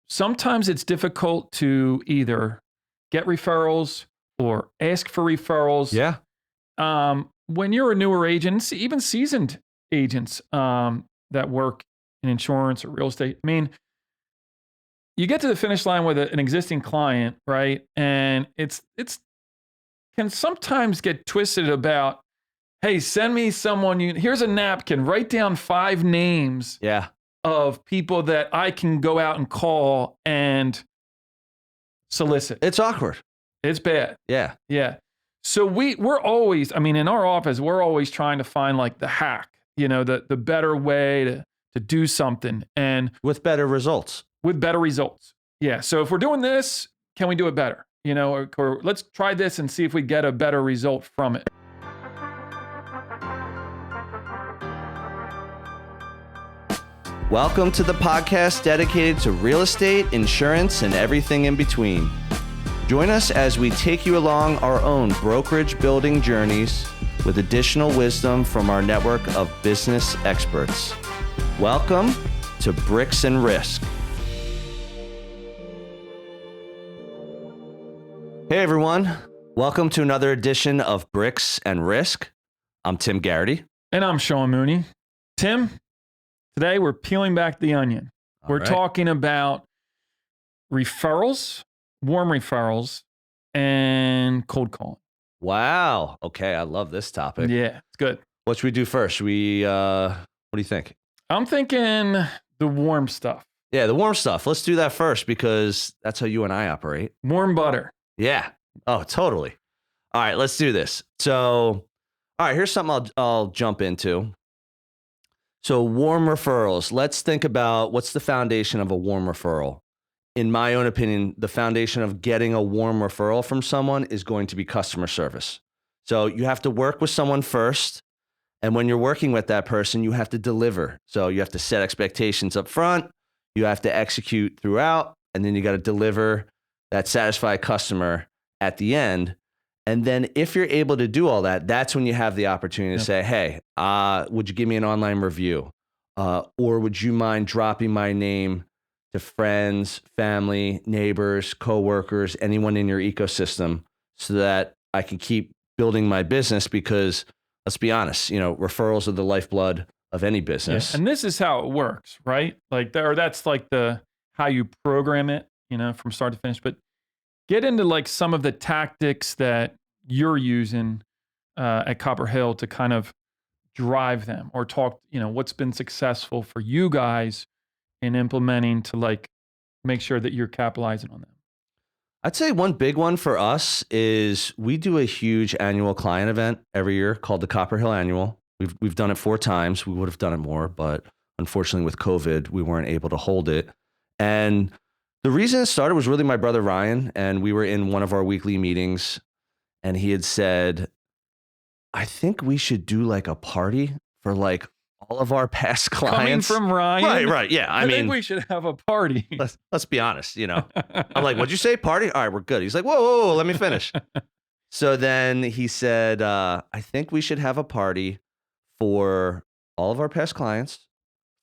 sometimes it's difficult to either get referrals or ask for referrals. Yeah. When you're a newer agent, even seasoned agents that work in insurance or real estate, I mean, you get to the finish line with an existing client, right? And it's can sometimes get twisted about, hey, send me someone. Here's a napkin. Write down 5 names. Yeah. Of people that I can go out and call and solicit. It's awkward. It's bad. Yeah. Yeah. So we're always, I mean, in our office, we're always trying to find like the hack, the better way to do something and with better results. Yeah. So if we're doing this, can we do it better? Or let's try this and see if we get a better result from it. Welcome to the podcast dedicated to real estate, insurance, and everything in between. Join us as we take you along our own brokerage building journeys with additional wisdom from our network of business experts. Welcome to Bricks and Risk. Hey everyone, welcome to another edition of Bricks and Risk. I'm Tim Garrity. And I'm Sean Mooney. Tim, today we're peeling back the onion. We're talking about referrals, warm referrals, and cold calling. Wow. Okay, I love this topic. Yeah, it's good. What should we do first? Should we, what do you think? I'm thinking the warm stuff. Yeah, the warm stuff. Let's do that first because that's how you and I operate. Warm butter. Yeah. Oh, totally. All right, let's do this. So, all right, here's something I'll jump into. So warm referrals. Let's think about what's the foundation of a warm referral. In my own opinion, the foundation of getting a warm referral from someone is going to be customer service. So you have to work with someone first. And when you're working with that person, you have to deliver. So you have to set expectations up front. You have to execute throughout. And then you got to deliver that satisfied customer at the end. And then if you're able to do all that, that's when you have the opportunity to say, hey, would you give me an online review? Or would you mind dropping my name to friends, family, neighbors, coworkers, anyone in your ecosystem so that I can keep building my business? Because let's be honest, referrals are the lifeblood of any business. Yeah. And this is how it works, right? That's like how you program it, from start to finish. But get into like some of the tactics that you're using at Copper Hill to kind of drive them or talk, what's been successful for you guys in implementing to like make sure that you're capitalizing on them. I'd say one big one for us is we do a huge annual client event every year called the Copper Hill Annual. We've done it 4 times. We would have done it more, but unfortunately with COVID, we weren't able to hold it. And the reason it started was really my brother Ryan, and we were in one of our weekly meetings, and he had said, I think we should do like a party for like all of our past clients. Coming from Ryan. Right. Yeah. I think we should have a party. Let's be honest, I'm like, what'd you say? Party? All right, we're good. He's like, whoa, let me finish. So then he said, I think we should have a party for all of our past clients,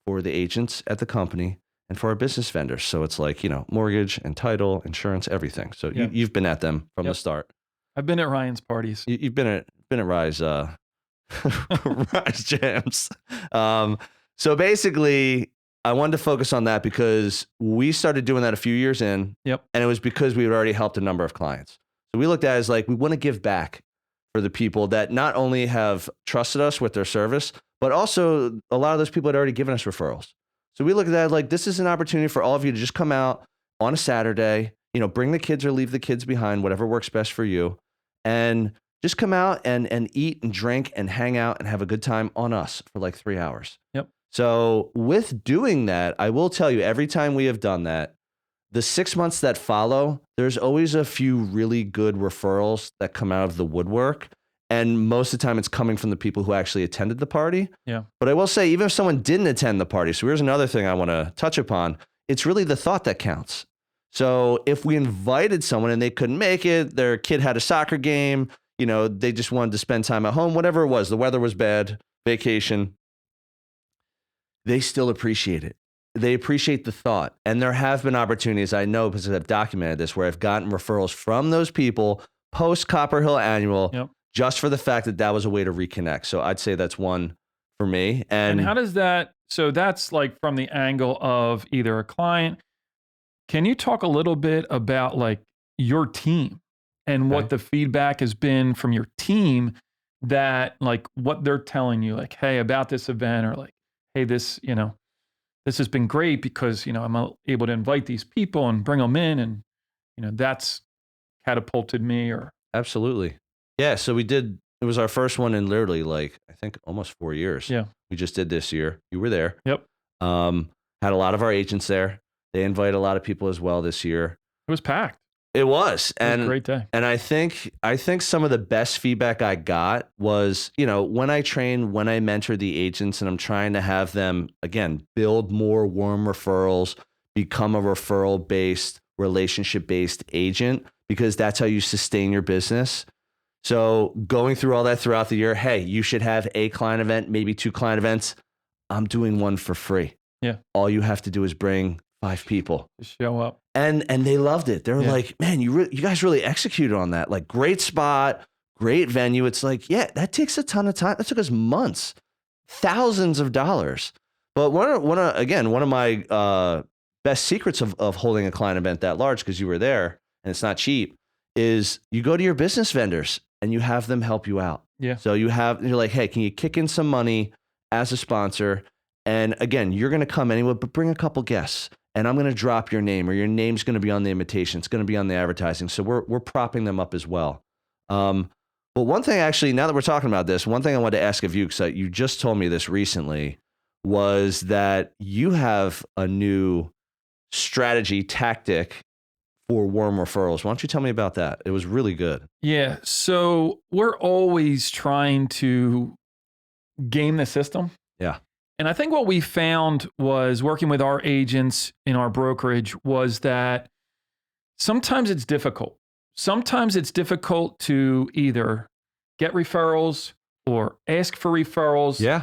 for the agents at the company, and for our business vendors. So it's like, mortgage and title, insurance, everything. So you've been at them from the start. I've been at Ryan's parties. You've been at Rise Rise Jams. So basically, I wanted to focus on that because we started doing that a few years in. Yep. And it was because we had already helped a number of clients. So we looked at it as like, we want to give back for the people that not only have trusted us with their service, but also a lot of those people had already given us referrals. So we looked at that like, this is an opportunity for all of you to just come out on a Saturday, bring the kids or leave the kids behind, whatever works best for you. And just come out and eat and drink and hang out and have a good time on us for like 3 hours. Yep. So with doing that, I will tell you, every time we have done that, the 6 months that follow, there's always a few really good referrals that come out of the woodwork. And most of the time it's coming from the people who actually attended the party. Yeah. But I will say, even if someone didn't attend the party, so here's another thing I want to touch upon. It's really the thought that counts. So if we invited someone and they couldn't make it, their kid had a soccer game, they just wanted to spend time at home, whatever it was, the weather was bad, vacation, they still appreciate it. they appreciate the thought. And there have been opportunities, I know because I've documented this, where I've gotten referrals from those people post Copper Hill Annual Yep. just for the fact that that was a way to reconnect. So I'd say that's one for me. And how does that, so that's like from the angle of either a client. Can you talk a little bit about like your team and what the feedback has been from your team, that like what they're telling you, like, hey, about this event, or like, hey, this, this has been great because, I'm able to invite these people and bring them in, and, that's catapulted me, or. Absolutely. Yeah. So it was our first one in literally like, I think almost 4 years. Yeah. We just did this year. You were there. Yep. Had a lot of our agents there. They invited a lot of people as well this year. It was packed. It was. It was a great day. And I think some of the best feedback I got was, when I mentor the agents and I'm trying to have them, again, build more warm referrals, become a referral-based, relationship-based agent, because that's how you sustain your business. So going through all that throughout the year, hey, you should have a client event, maybe 2 client events. I'm doing one for free. Yeah. All you have to do is bring 5 people. Just show up. And they loved it. They were like, man, you guys really executed on that. Like, great spot, great venue. It's like, yeah, that takes a ton of time. That took us months, thousands of dollars. But one of my best secrets of holding a client event that large, because you were there and it's not cheap, is you go to your business vendors and you have them help you out. Yeah. So you're like, hey, can you kick in some money as a sponsor? And again, you're going to come anyway, but bring a couple guests. And I'm going to drop your name, or your name's going to be on the invitation. It's going to be on the advertising. So we're propping them up as well. But one thing, actually, now that we're talking about this, one thing I wanted to ask of you, because you just told me this recently, was that you have a new strategy tactic for warm referrals. Why don't you tell me about that? It was really good. Yeah. So we're always trying to game the system. Yeah. And I think what we found was, working with our agents in our brokerage, was that sometimes it's difficult. Sometimes it's difficult to either get referrals or ask for referrals. Yeah.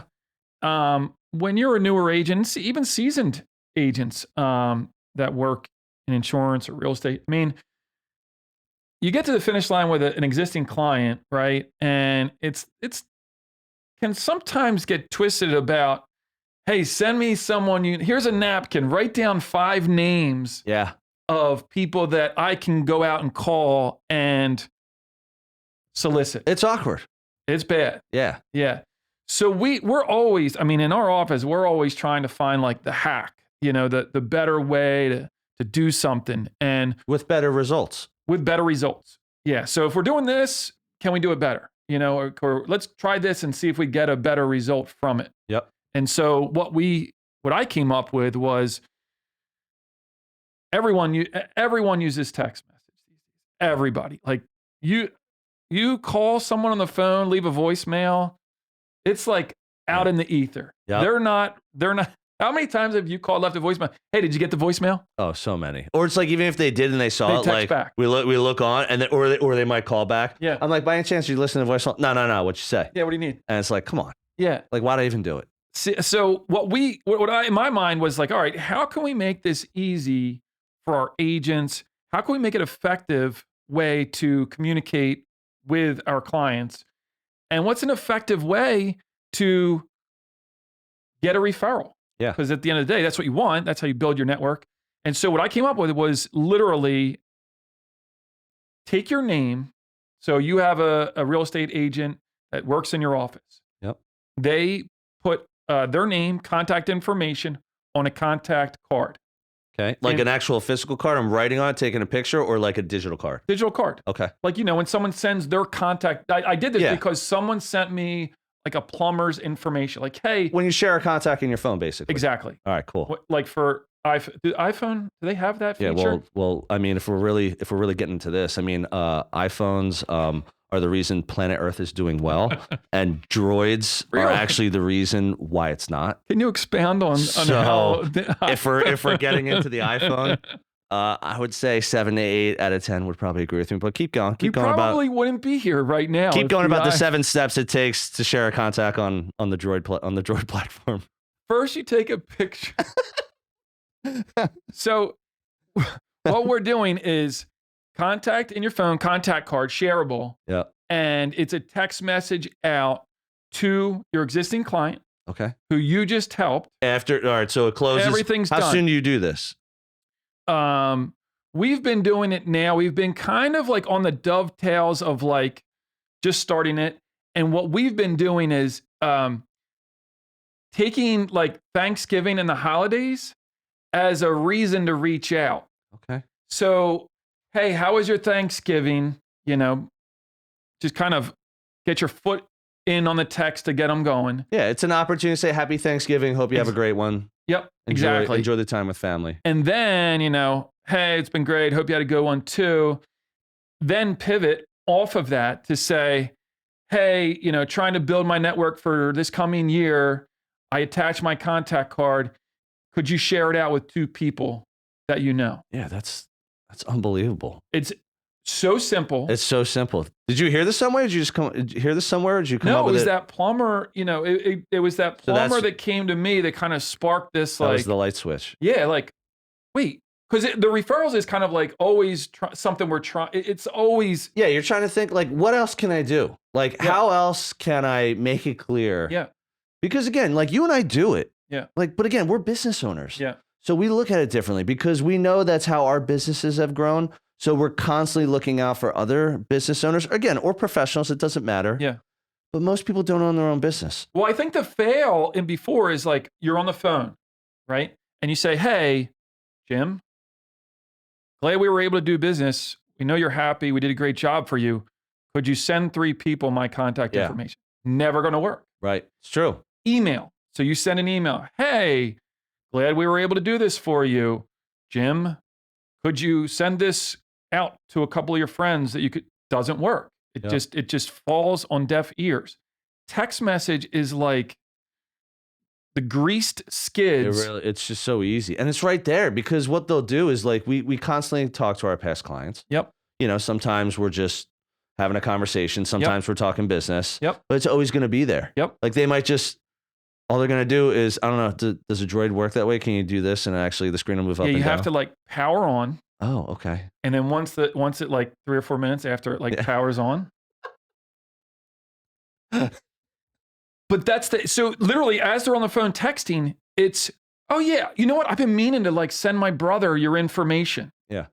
When you're a newer agent, even seasoned agents that work in insurance or real estate, I mean, you get to the finish line with an existing client, right? And it's can sometimes get twisted about, hey, send me someone, here's a napkin, write down 5 names of people that I can go out and call and solicit. It's awkward. It's bad. Yeah. Yeah. So we're always, in our office, we're always trying to find like the hack, the better way to do something, and with better results. Yeah. So if we're doing this, can we do it better? Or let's try this and see if we get a better result from it. Yep. And so what I came up with was, everyone uses text message. Everybody, like you call someone on the phone, leave a voicemail, it's like out in the ether. Yep. They're not. How many times have you called, left a voicemail? Hey, did you get the voicemail? Oh, so many. Or it's like, even if they did and they saw it, like back. we look on, and then, or they might call back. Yeah. I'm like, by any chance you listen to voicemail? No. What'd you say? Yeah. What do you need? And it's like, come on. Yeah. Like, why'd I even do it? So what I in my mind was like, all right, how can we make this easy for our agents? How can we make it an effective way to communicate with our clients? And what's an effective way to get a referral? Yeah. Because at the end of the day, that's what you want. That's how you build your network. And so what I came up with was literally take your name. So you have a real estate agent that works in your office. Yep. They put their name, contact information on a contact card. Okay. Like an actual physical card I'm writing on it, taking a picture, or like a digital card? Digital card. Okay. Like, when someone sends their contact, I did this because someone sent me like a plumber's information. Like, hey. When you share a contact in your phone, basically. Exactly. All right, cool. Like for iPhone, do they have that feature? Yeah, well, if we're really getting into this, iPhones are the reason planet Earth is doing well, and droids are actually the reason why it's not. Can you expound on how? if we're getting into the iPhone, I would say 7 to 8 out of 10 would probably agree with me. But keep going. You probably wouldn't be here right now. Keep going about the 7 steps it takes to share a contact on the Droid platform. First, you take a picture. So what we're doing is contact in your phone, contact card, shareable, Yeah. and it's a text message out to your existing client Okay. who you just helped. All right. So it closes. Everything's How done. soon do you do this? We've been doing it now. We've been kind of like on the dovetails of like just starting it. And what we've been doing is taking like Thanksgiving and the holidays as a reason to reach out. Okay. So, hey, how was your Thanksgiving? You know, just kind of get your foot in on the text to get them going. Yeah, it's an opportunity to say Happy Thanksgiving. Hope you have a great one. Yep, exactly. Enjoy the time with family. And then, you know, hey, it's been great. Hope you had a good one too. Then pivot off of that to say, hey, you know, trying to build my network for this coming year. I attach my contact card. Could you share it out with 2 people that you know? Yeah, that's unbelievable. It's so simple. It's so simple. Did you hear this somewhere? Did you hear this somewhere? Or did you come up No, it with was that plumber, you know, it was that plumber that came to me that kind of sparked this That like, was the light switch. yeah, like, wait, because the referrals is kind of like always something we're trying, it's always, Yeah, you're trying to think like, what else can I do? Like, how else can I make it clear? yeah, Because again, like you and I do it. yeah, Like, but again, we're business owners. yeah, So we look at it differently because we know that's how our businesses have grown. So we're constantly looking out for other business owners, again, or professionals. It doesn't matter. yeah. But most people don't own their own business. Well, I think the fail in before is like you're on the phone, right? And you say, hey, Jim, glad we were able to do business. We know you're happy. We did a great job for you. Could you send 3 people my contact information? Never going to work. Right. It's true. Email. So you send an email. Hey, glad we were able to do this for you. Jim, could you send this out to a couple of your friends that you could? Doesn't work. It just falls on deaf ears. Text message is like the greased skids. It's just so easy. And it's right there because what they'll do is like we constantly talk to our past clients. Yep. You know, sometimes we're just having a conversation. Sometimes we're talking business. Yep. But it's always going to be there. Yep. Like they might just, all they're going to do is, I don't know, does a droid work that way? Can you do this? And actually the screen will move up and Yeah, you down. have to like power on. Oh, okay. And then once it like 3 or 4 minutes after it like powers on. But that's so literally as they're on the phone texting, it's, oh yeah, you know what? I've been meaning to like send my brother your information. Yeah.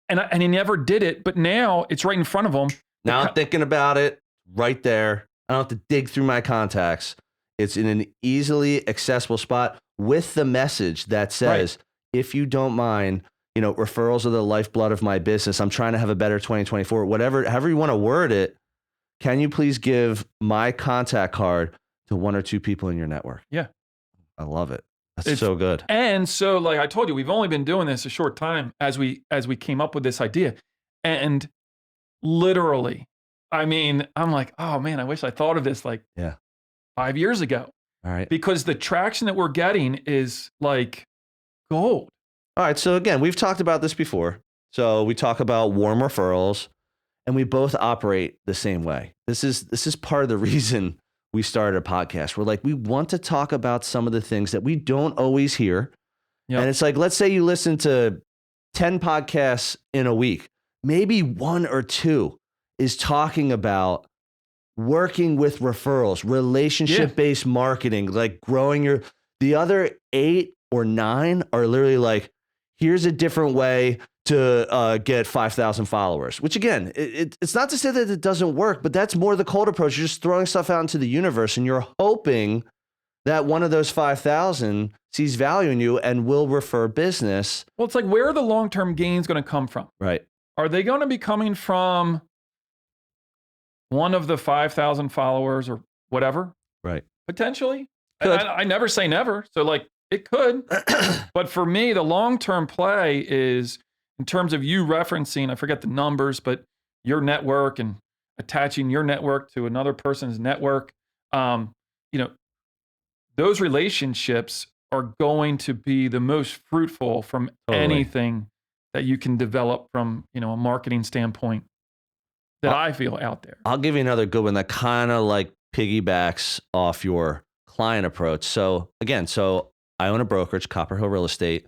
And he never did it, but now it's right in front of him. Now I'm thinking about it right there. I don't have to dig through my contacts. It's in an easily accessible spot with the message that says, if you don't mind, you know, referrals are the lifeblood of my business. I'm trying to have a better 2024, however you want to word it. Can you please give my contact card to 1 or 2 people in your network? Yeah. I love it. That's so good. And so, like I told you, we've only been doing this a short time as we came up with this idea. And literally, I mean, I'm like, oh man, I wish I thought of this like 5 years ago. All right. Because the traction that we're getting is like gold. All right. So again, we've talked about this before. So we talk about warm referrals, and we both operate the same way. This is part of the reason we started a podcast. We're like, we want to talk about some of the things that we don't always hear. Yep. And it's like, let's say you listen to 10 podcasts in a week. Maybe 1 or 2 is talking about working with referrals, relationship-based marketing, like growing the other 8 or 9 are literally like, here's a different way to get 5,000 followers, which again, it's not to say that it doesn't work, but that's more the cold approach. You're just throwing stuff out into the universe and you're hoping that one of those 5,000 sees value in you and will refer business. Well, it's like, where are the long-term gains going to come from? Right. Are they going to be coming from one of the 5,000 followers or whatever? Right. Potentially. I never say never. So like it could, but for me, the long-term play is in terms of you referencing, I forget the numbers, but your network and attaching your network to another person's network. You know, those relationships are going to be the most fruitful from anything that you can develop from, you know, a marketing standpoint that I feel out there. I'll give you another good one that kind of like piggybacks off your client approach. So again, I own a brokerage, Copper Hill Real Estate.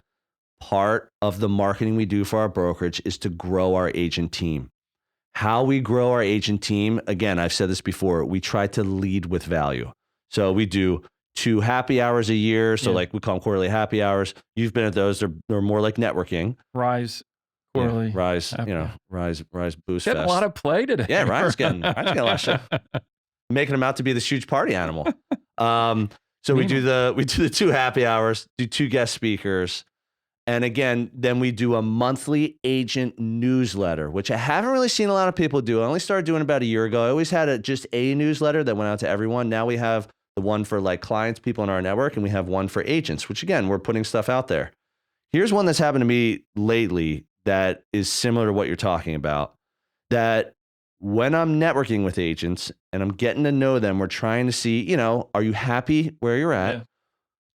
part of the marketing we do for our brokerage is to grow our agent team. How we grow our agent team, again, I've said this before, we try to lead with value. So we do 2 happy hours a year. So like we call them quarterly happy hours. You've been at those. They're more like networking. Rise quarterly. Rise, Rise Boost Getting Fest. a lot of play today. Yeah, Ryan's getting a lot of shit. Making him out to be this huge party animal. So we do the 2 happy hours, do 2 guest speakers. And again, then we do a monthly agent newsletter, which I haven't really seen a lot of people do. I only started doing about a year ago. I always had just a newsletter that went out to everyone. Now we have the one for like clients, people in our network, and we have one for agents, which again, we're putting stuff out there. Here's one that's happened to me lately that is similar to what you're talking about, that when I'm networking with agents and I'm getting to know them, we're trying to see, are you happy where you're at? Yeah.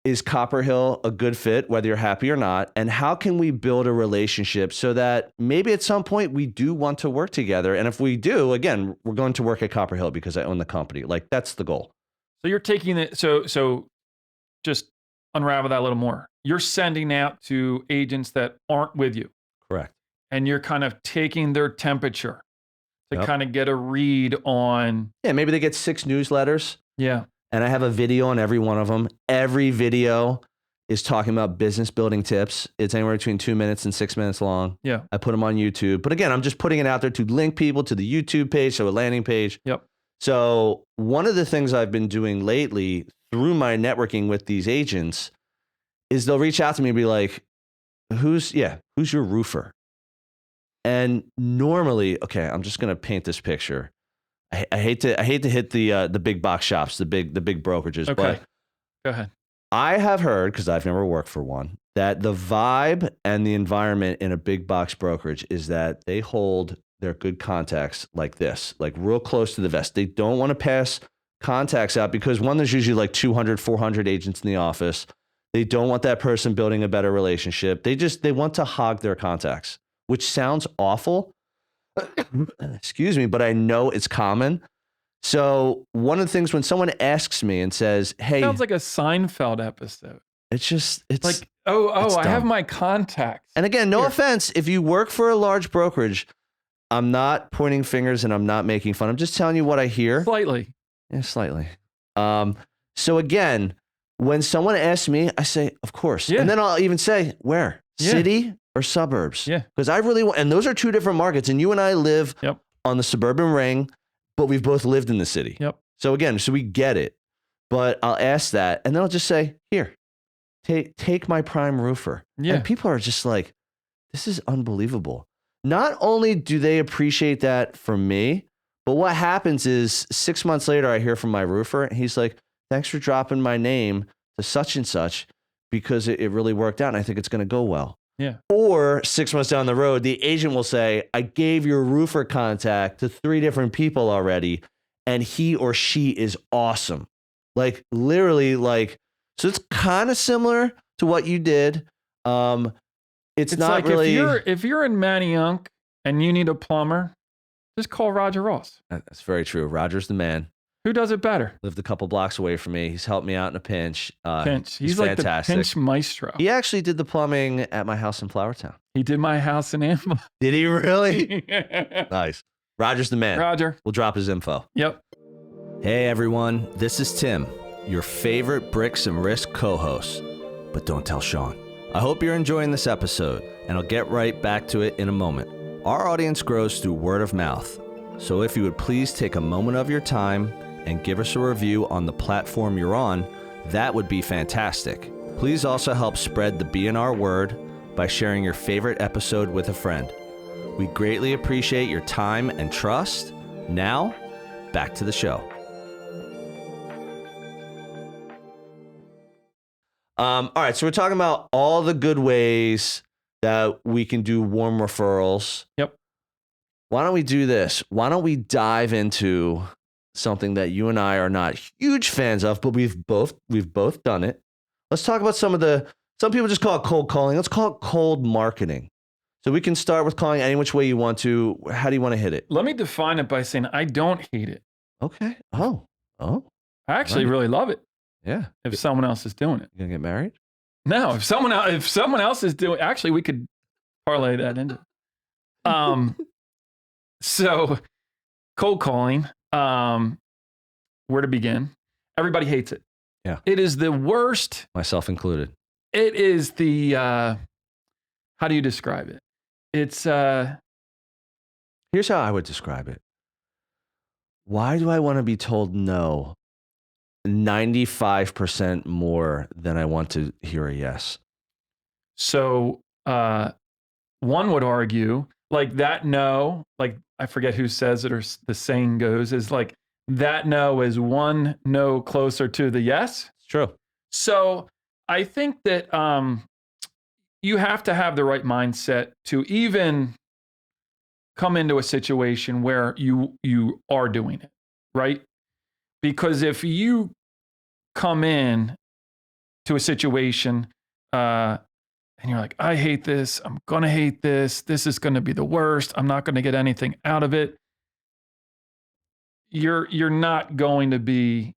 Is Copper Hill a good fit, whether you're happy or not? And how can we build a relationship so that maybe at some point we do want to work together? And if we do, again, we're going to work at Copper Hill because I own the company. Like that's the goal. So you're taking it. So just unravel that a little more. You're sending out to agents that aren't with you. Correct. And you're kind of taking their temperature to kind of get a read on. Yeah, maybe they get 6 newsletters. Yeah. And I have a video on every one of them. Every video is talking about business building tips. It's anywhere between 2 minutes and 6 minutes long. Yeah. I put them on YouTube. But again, I'm just putting it out there to link people to the YouTube page, so a landing page. Yep. So one of the things I've been doing lately through my networking with these agents is they'll reach out to me and be like, who's your roofer? And normally, okay, I'm just going to paint this picture. I hate to hit the big box shops, the big brokerages. Okay. But go ahead. I have heard, because I've never worked for one, that the vibe and the environment in a big box brokerage is that they hold their good contacts like this, like real close to the vest. They don't want to pass contacts out because one, there's usually like 200, 400 agents in the office. They don't want that person building a better relationship. They want to hog their contacts, which sounds awful. Excuse me, but I know it's common. So one of the things when someone asks me and says, hey, sounds like a Seinfeld episode. It's like, I have my contacts. And again, no offense. If you work for a large brokerage, I'm not pointing fingers and I'm not making fun. I'm just telling you what I hear. Slightly. Yeah, slightly. So again, when someone asks me, I say, of course. Yeah. And then I'll even say, where? Yeah. City or suburbs? Yeah. Because I really want, and those are 2 different markets. And you and I live on the suburban ring, but we've both lived in the city. Yep. So again, we get it. But I'll ask that, and then I'll just say, here, take my prime roofer. Yeah. And people are just like, this is unbelievable. Not only do they appreciate that from me, but what happens is 6 months later, I hear from my roofer, and he's like, thanks for dropping my name to such and such because it really worked out, and I think it's going to go well. Yeah. Or 6 months down the road, the agent will say, I gave your roofer contact to 3 different people already, and he or she is awesome. Like literally, like, so it's kind of similar to what you did. It's not like really. If you're in Manayunk and you need a plumber, just call Roger Ross. That's very true. Roger's the man. Who does it better? Lived a couple blocks away from me. He's helped me out in a pinch. He's like fantastic. The pinch maestro. He actually did the plumbing at my house in Flowertown. He did my house in Amble. Did he really? Nice. Roger's the man. Roger. We'll drop his info. Yep. Hey, everyone. This is Tim, your favorite Bricks and Risk co-host. But don't tell Sean. I hope you're enjoying this episode, and I'll get right back to it in a moment. Our audience grows through word of mouth. So if you would please take a moment of your time and give us a review on the platform you're on, that would be fantastic. Please also help spread the BNR word by sharing your favorite episode with a friend. We greatly appreciate your time and trust. Now, back to the show. All right, so we're talking about all the good ways that we can do warm referrals. Yep. Why don't we do this? Why don't we dive into something that you and I are not huge fans of, but we've both done it. Let's talk about some people just call it cold calling. Let's call it cold marketing. So we can start with calling any which way you want to. How do you want to hit it? Let me define it by saying I don't hate it. Okay. Oh. I actually really love it. Yeah. If someone else is doing it. You gonna get married? No, if someone else is doing, actually, we could parlay that into. So cold calling, where to begin? Everybody hates it. Yeah. It is the worst. Myself included. It is the, how do you describe it? It's, Here's how I would describe it. Why do I want to be told no 95% more than I want to hear a yes? So one would argue like that no, like I forget who says it or the saying goes, is like that no is one no closer to the yes. It's true. So I think that you have to have the right mindset to even come into a situation where you are doing it, right? Because if you come in to a situation and you're like, I hate this, I'm gonna hate this, this is gonna be the worst, I'm not gonna get anything out of it, you're not going to be.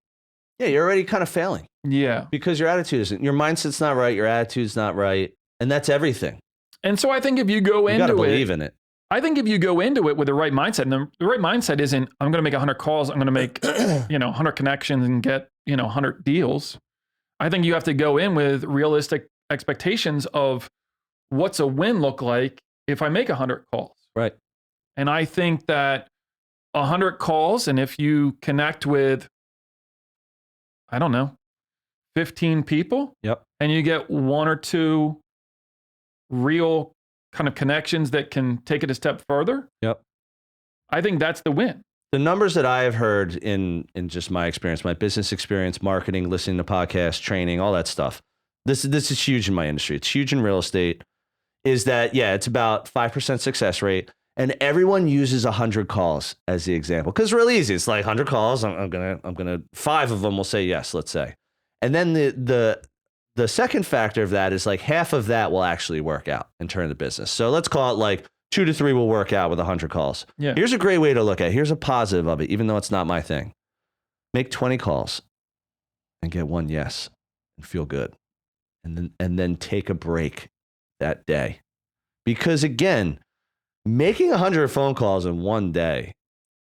Yeah, you're already kind of failing. Yeah. Because your attitude isn't, your mindset's not right, your attitude's not right, and that's everything. And so I think if you go You gotta into believe in it. I think if you go into it with the right mindset, and the right mindset isn't, I'm going to make 100 calls, I'm going to make, 100 connections and get, 100 deals. I think you have to go in with realistic expectations of what's a win look like if I make 100 calls. Right. And I think that 100 calls, and if you connect with, I don't know, 15 people, Yep. and you get one or two real kind of connections that can take it a step further. Yep. I think that's the win. The numbers that I have heard in just my experience, my business experience, marketing, listening to podcasts, training, all that stuff. This is huge in my industry. It's huge in real estate. Is that, yeah, it's about 5% success rate. And everyone uses 100 calls as the example. Because it's really easy. It's like 100 calls. I'm gonna 5 of them will say yes, let's say. And then the second factor of that is like half of that will actually work out and turn the business. So let's call it like 2 to 3 will work out with 100 calls. Yeah. Here's a great way to look at it. Here's a positive of it, even though it's not my thing. Make 20 calls and get one yes and feel good. And then take a break that day. Because again, making 100 phone calls in one day,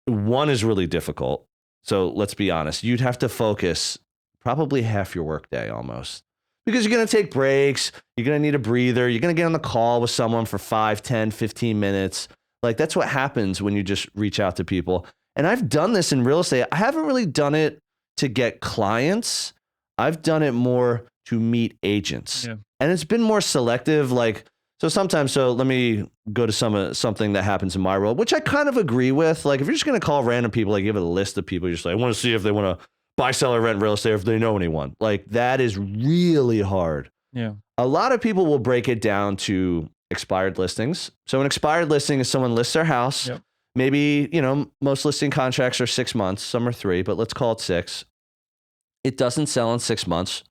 one is really difficult. So let's be honest, you'd have to focus probably half your workday almost. Because you're going to take breaks, you're going to need a breather, you're going to get on the call with someone for 5, 10, 15 minutes. Like that's what happens when you just reach out to people. And I've done this in real estate. I haven't really done it to get clients. I've done it more to meet agents. Yeah. And it's been more selective. Like, so let me go to something that happens in my world, which I kind of agree with. Like if you're just going to call random people, like give it a list of people, you're just like, I want to see if they want to buy, sell, or rent real estate, if they know anyone. Like that is really hard. Yeah. A lot of people will break it down to expired listings. So an expired listing is someone lists their house. Yep. Maybe, most listing contracts are 6 months, some are 3, but let's call it 6. It doesn't sell in 6 months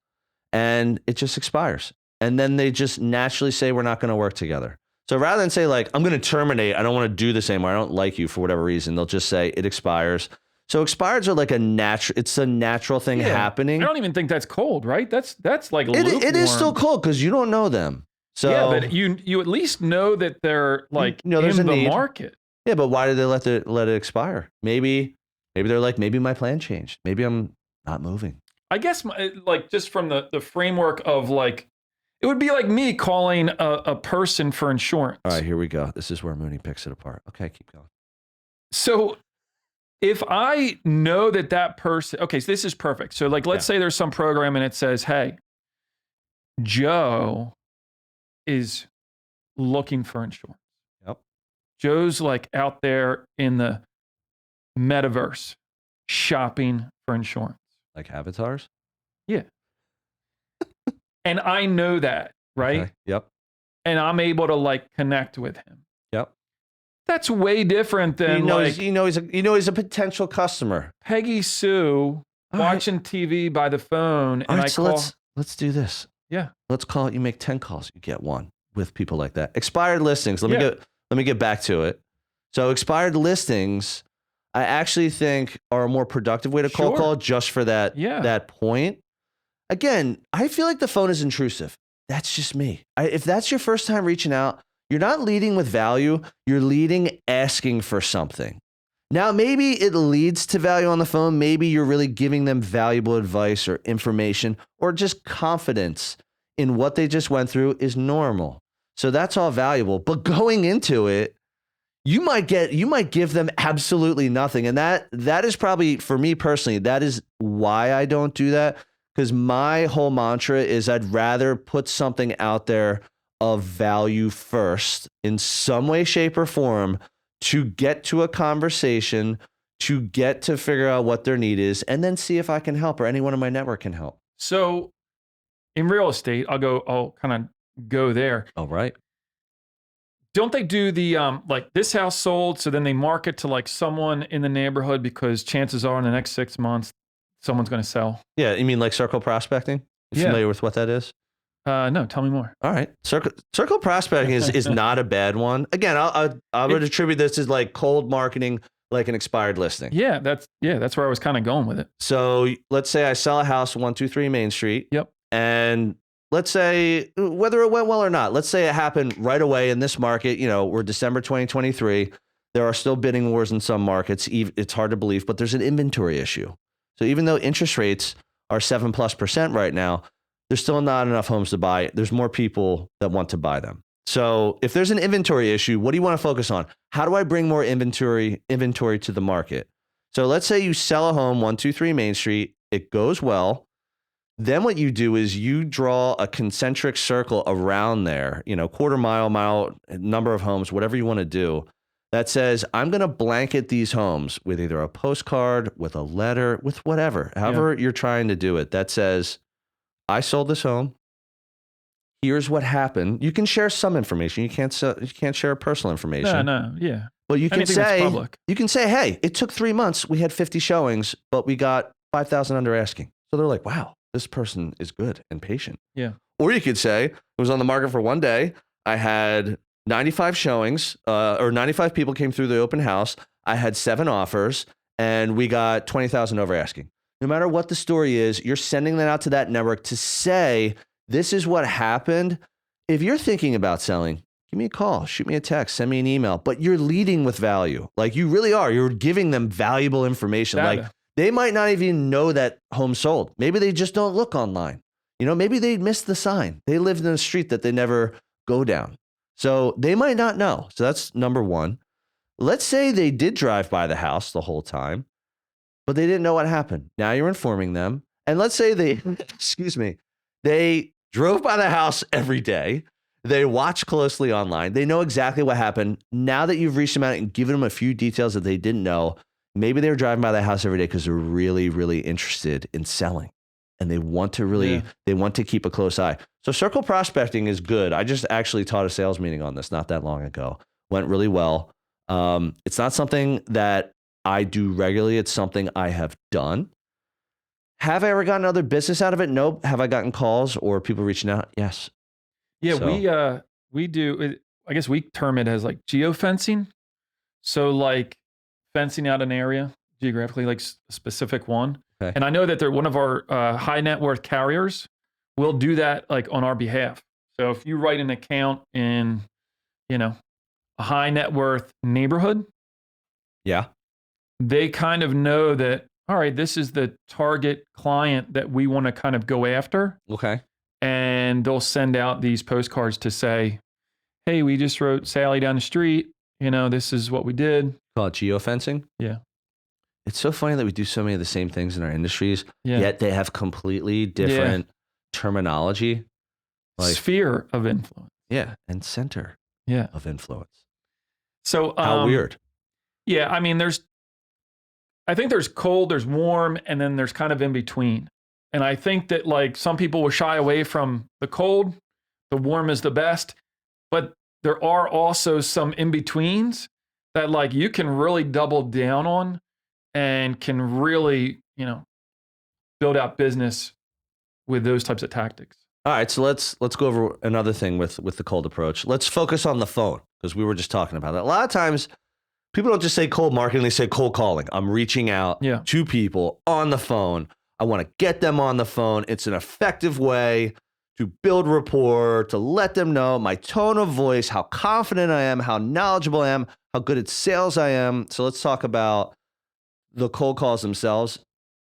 and it just expires. And then they just naturally say, we're not going to work together. So rather than say like, I'm going to terminate, I don't want to do this anymore, I don't like you for whatever reason, they'll just say it expires. So expireds are like it's a natural thing happening. I don't even think that's cold, right? That's like lukewarm. It is still cold because you don't know them. So yeah, but you at least know that they're like there's in a the need. market. Yeah, but why did they let it expire? Maybe they're like, maybe my plan changed. Maybe I'm not moving. I guess like just from the framework of like, it would be like me calling a person for insurance. All right, here we go. This is where Mooney picks it apart. Okay, keep going. So if I know that person, okay, so this is perfect. So like, let's say there's some program and it says, hey, Joe is looking for insurance. Yep. Joe's like out there in the metaverse shopping for insurance. Like avatars? Yeah. And I know that, right? Okay. Yep. And I'm able to like connect with him. Yep. That's way different than he's a potential customer. Peggy Sue watching TV by the phone, and let's do this. Yeah. Let's call it. You make 10 calls, you get one with people like that. Expired listings. Let me get back to it. So expired listings, I actually think are a more productive way to call just for that point. Again, I feel like the phone is intrusive. That's just me. If that's your first time reaching out, you're not leading with value. You're leading asking for something. Now, maybe it leads to value on the phone. Maybe you're really giving them valuable advice or information or just confidence in what they just went through is normal. So that's all valuable. But going into it, you might give them absolutely nothing. And that is probably, for me personally, that is why I don't do that. Because my whole mantra is I'd rather put something out there of value first in some way, shape, or form to get to a conversation, to get to figure out what their need is, and then see if I can help or anyone in my network can help. So in real estate, I'll kind of go there. All right. Don't they do the like this house sold, so then they market to like someone in the neighborhood because chances are in the next 6 months someone's going to sell? Yeah, you mean like circle prospecting? You familiar with what that is? No, tell me more. All right. Circle prospecting is not a bad one. Again, I would attribute this as like cold marketing, like an expired listing. Yeah, that's where I was kind of going with it. So let's say I sell a house 123 Main Street. Yep. And let's say whether it went well or not, let's say it happened right away in this market. You know, we're December 2023. There are still bidding wars in some markets. It's hard to believe, but there's an inventory issue. So even though interest rates are 7+% right now, there's still not enough homes to buy. There's more people that want to buy them. So if there's an inventory issue, what do you want to focus on? How do I bring more inventory to the market? So let's say you sell a home 123 Main Street. It goes well. Then what you do is you draw a concentric circle around there, quarter mile, number of homes, whatever you want to do, that says, I'm going to blanket these homes with either a postcard, with a letter, with whatever, however you're trying to do it. That says, I sold this home. Here's what happened. You can share some information. You can't share personal information. No, yeah. But you can say, hey, it took 3 months. We had 50 showings, but we got 5,000 under asking. So they're like, wow, this person is good and patient. Yeah. Or you could say, it was on the market for 1 day. I had 95 showings, or 95 people came through the open house. I had 7 offers, and we got 20,000 over asking. No matter what the story is, you're sending that out to that network to say, this is what happened. If you're thinking about selling, give me a call, shoot me a text, send me an email, but you're leading with value. Like you really are. You're giving them valuable information. Data. Like they might not even know that home sold. Maybe they just don't look online. Maybe they missed the sign. They lived in a street that they never go down. So they might not know. So that's number one. Let's say they did drive by the house the whole time, but they didn't know what happened. Now you're informing them. And let's say they drove by the house every day. They watch closely online. They know exactly what happened. Now that you've reached them out and given them a few details that they didn't know, maybe they were driving by the house every day because they're really, really interested in selling. And they want to they want to keep a close eye. So circle prospecting is good. I just actually taught a sales meeting on this not that long ago. Went really well. It's not something that I do regularly. It's something I have done. Have I ever gotten other business out of it? Nope. Have I gotten calls or people reaching out? Yes. Yeah, so. we do. I guess we term it as like geofencing. So like fencing out an area geographically, like a specific one. Okay. And I know that they're one of our high net worth carriers will do that like on our behalf. So if you write an account in, a high net worth neighborhood, yeah, they kind of know that, all right, this is the target client that we want to kind of go after. Okay. And they'll send out these postcards to say, hey, we just wrote Sally down the street. This is what we did. Call it geofencing? Yeah. It's so funny that we do so many of the same things in our industries, yet they have completely different terminology. Like, sphere of influence. Yeah, and center of influence. So how weird. Yeah, I mean, I think there's cold, there's warm, and then there's kind of in between. And I think that like some people will shy away from the cold, the warm is the best, but there are also some in-betweens that like you can really double down on and can really, build out business with those types of tactics. All right, so let's go over another thing with the cold approach. Let's focus on the phone because we were just talking about that. A lot of times people don't just say cold marketing, they say cold calling. I'm reaching out to people on the phone. I want to get them on the phone. It's an effective way to build rapport, to let them know my tone of voice, how confident I am, how knowledgeable I am, how good at sales I am. So let's talk about the cold calls themselves.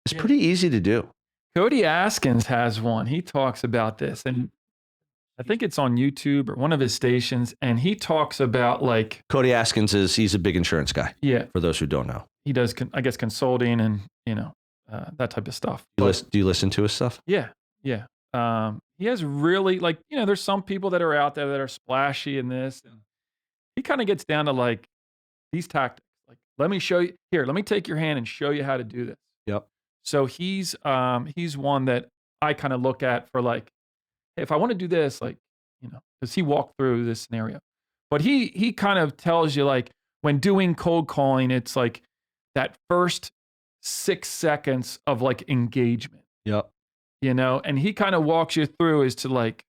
It's pretty easy to do. Cody Askins has one. He talks about this, and I think it's on YouTube or one of his stations, and he talks about like Cody Askins he's a big insurance guy. Yeah, for those who don't know, he does, I guess, consulting and that type of stuff. Do you listen to his stuff? Yeah. He has really like there's some people that are out there that are splashy in this, and he kind of gets down to like these tactics. Like, let me show you here. Let me take your hand and show you how to do this. Yep. So he's one that I kind of look at for like, hey, if I want to do this, like, because he walked through this scenario. But he kind of tells you like when doing cold calling, it's like that first 6 seconds of like engagement. Yep. And he kind of walks you through is to like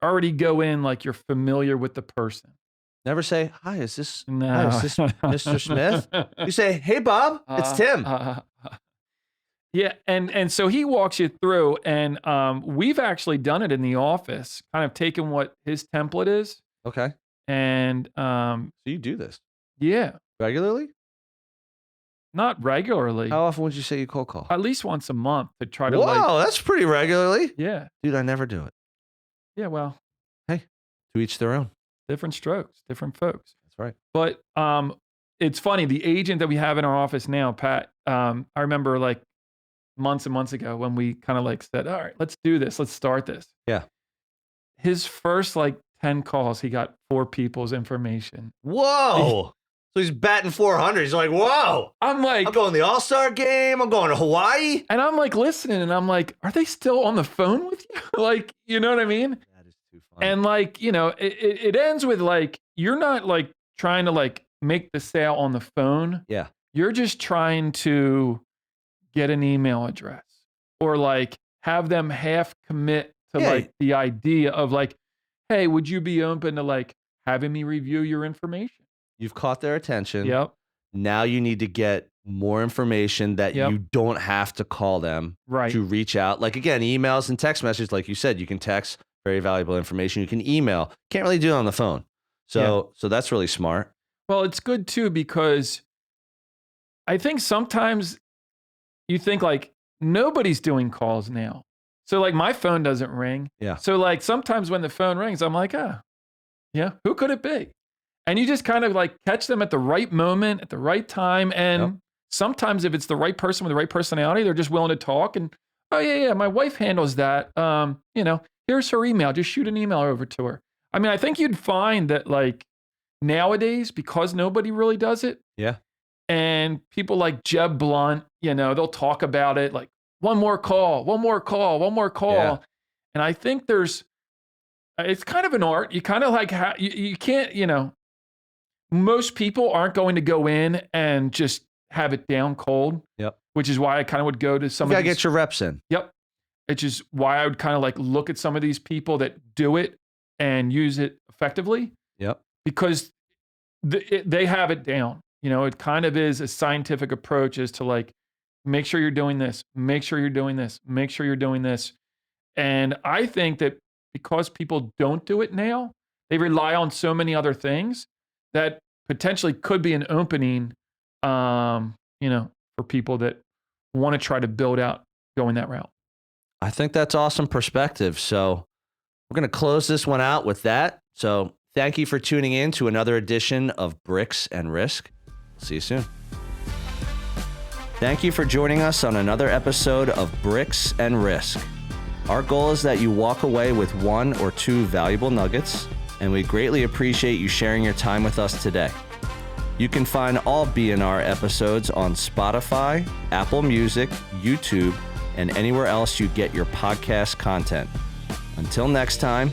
already go in like you're familiar with the person. Never say, hi, is this Mr. Smith? You say, hey, Bob, it's Tim. Yeah, and so he walks you through, and we've actually done it in the office, kind of taken what his template is. Okay. And so you do this? Yeah. Regularly? Not regularly. How often would you say you cold call? At least once a month to try to Whoa, that's pretty regularly. Yeah. Dude, I never do it. Yeah, well. Hey, to each their own. Different strokes, different folks. That's right. But it's funny, the agent that we have in our office now, Pat, I remember like months and months ago when we kind of like said, all right, let's do this. Let's start this. Yeah. His first like 10 calls, he got 4 people's information. Whoa. So he's batting 400. He's like, whoa. I'm like, I'm going to the All-Star game. I'm going to Hawaii. And I'm like listening and I'm like, are they still on the phone with you? Like, you know what I mean? That is too funny. And like, it ends with like, you're not like trying to like make the sale on the phone. Yeah. You're just trying to get an email address or like have them half commit to like the idea of like, hey, would you be open to like having me review your information? You've caught their attention. Yep. Now you need to get more information that you don't have to call them to reach out. Like again, emails and text messages, like you said, you can text very valuable information. You can email. Can't really do it on the phone. So that's really smart. Well, it's good too because I think sometimes you think like nobody's doing calls now. So like my phone doesn't ring. Yeah. So like sometimes when the phone rings, I'm like, who could it be? And you just kind of like catch them at the right moment, at the right time. And sometimes if it's the right person with the right personality, they're just willing to talk. And, oh, yeah, my wife handles that. Here's her email. Just shoot an email over to her. I mean, I think you'd find that like nowadays, because nobody really does it. Yeah. And people like Jeb Blunt, they'll talk about it like one more call. Yeah. And I think it's kind of an art. You kind of like, you can't, most people aren't going to go in and just have it down cold. Yep. Which is why I kind of would go to some of these. You gotta get your reps in. Yep. Which is why I would kind of like look at some of these people that do it and use it effectively. Yep. Because they have it down. It kind of is a scientific approach as to like, make sure you're doing this, make sure you're doing this, make sure you're doing this. And I think that because people don't do it now, they rely on so many other things that potentially could be an opening, for people that want to try to build out going that route. I think that's awesome perspective. So we're going to close this one out with that. So thank you for tuning in to another edition of Bricks and Risk. See you soon. Thank you for joining us on another episode of Bricks and Risk. Our goal is that you walk away with 1 or 2 valuable nuggets, and we greatly appreciate you sharing your time with us today. You can find all BNR episodes on Spotify, Apple Music, YouTube, and anywhere else you get your podcast content. Until next time,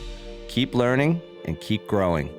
keep learning and keep growing.